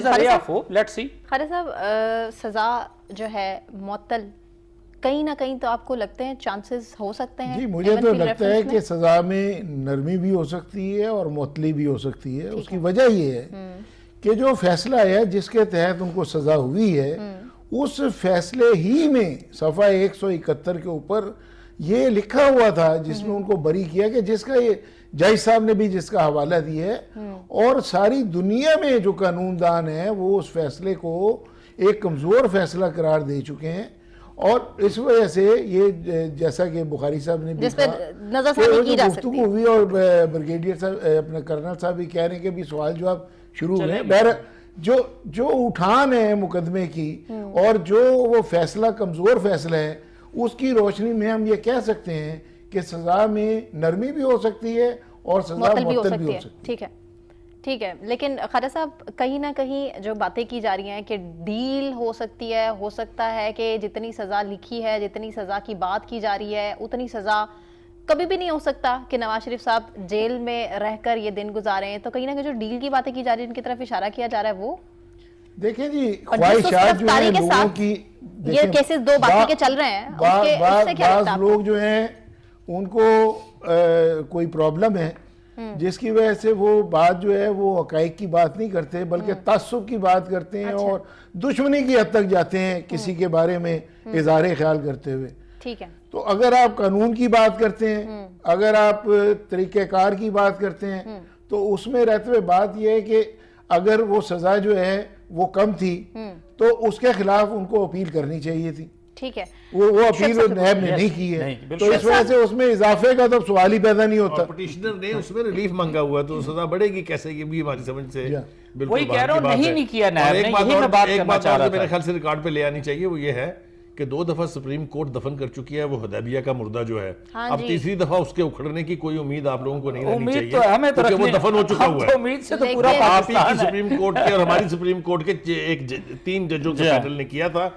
a ray of hope. Let's see. خالد صاحب سزا جو ہے معطل کہیں نہ کہیں تو آپ کو لگتے ہیں چانسز ہو سکتے ہیں؟ جی مجھے تو لگتا ہے کہ سزا میں نرمی بھی ہو سکتی ہے اور معطلی بھی ہو سکتی ہے. اس کی وجہ یہ ہے کہ جو فیصلہ ہے جس کے تحت ان کو سزا ہوئی ہے اس فیصلے ہی میں صفحہ 171 کے اوپر یہ لکھا ہوا تھا جس میں ان کو بری کیا کہ جس کا یہ جج صاحب نے بھی جس کا حوالہ دیا ہے اور ساری دنیا میں جو قانون دان ہیں وہ اس فیصلے کو ایک کمزور فیصلہ قرار دے چکے ہیں. اور اس وجہ سے یہ جیسا کہ بخاری صاحب نے بھی کہا گفتگو ہوئی اور بریگیڈیئر صاحب اپنے کرنل صاحب بھی کہہ رہے ہیں کہ بھی سوال جواب شروع ہوئے. جو اٹھان ہے مقدمے کی اور جو وہ فیصلہ کمزور فیصلہ ہے اس کی روشنی میں ہم یہ کہہ سکتے ہیں کہ سزا میں نرمی بھی ہو سکتی ہے اور سزا معطل بھی ہو سکتی ہے. ٹھیک ہے. لیکن خالد صاحب کہیں نہ کہیں جو باتیں کی جا رہی ہیں کہ ڈیل ہو سکتی ہے, ہو سکتا ہے کہ جتنی سزا لکھی ہے, جتنی سزا کی بات کی جا رہی ہے اتنی سزا کبھی بھی نہیں ہو سکتا کہ نواز شریف صاحب جیل میں رہ کر یہ دن گزارے ہیں. تو کہیں نہ کہیں جو ڈیل کی باتیں کی جا رہی ہیں ان کی طرف اشارہ کیا جا رہا ہے وہ دیکھیں جی خواہشات جو ہیں لوگوں کی یہ کیسز دو باقی کے چل رہے ہیں بعض لوگ جو ہیں ان کو کوئی پرابلم ہے جس کی وجہ سے وہ بات جو ہے وہ حقائق کی بات نہیں کرتے بلکہ تعصب کی بات کرتے ہیں اور دشمنی کی حد تک جاتے ہیں کسی کے بارے میں اظہار خیال کرتے ہوئے. ٹھیک ہے. تو اگر آپ قانون کی بات کرتے ہیں, اگر آپ طریقہ کار کی بات کرتے ہیں تو اس میں رہتے ہوئے بات یہ ہے کہ اگر وہ سزا جو ہے وہ کم تھی تو اس کے خلاف ان کو اپیل کرنی چاہیے تھی. ٹھیک ہے. وہ اپیل نیب نے نہیں کی ہے تو اس وجہ سے اس میں اضافے کا تو سوال ہی پیدا نہیں ہوتا. پٹیشنر نے اس میں ریلیف مانگا ہوا تو سزا بڑھے گی کیسے, یہ بھی ہماری سمجھ سے بالکل وہی کہہ رہا ہوں نہیں کیا نیب نے. یہی میں بات کرنا چاہ رہا تھا. میرے خیال سے ریکارڈ پہ لے آنی چاہیے وہ یہ ہے کہ 2 دفعہ سپریم کورٹ دفن کر چکی ہے وہ حدیبیہ کا مردہ جو ہے. اب تیسری دفعہ اس کے اکھڑنے کی کوئی امید آپ لوگوں کو نہیں رہنی چاہیے کیونکہ وہ دفن ہو چکا ہوا ہے. امید سے تو پورا آپ ہی کی سپریم کورٹ کے اور ہماری سپریم کورٹ کے 3 ججوں کے پینل نے کیا تھا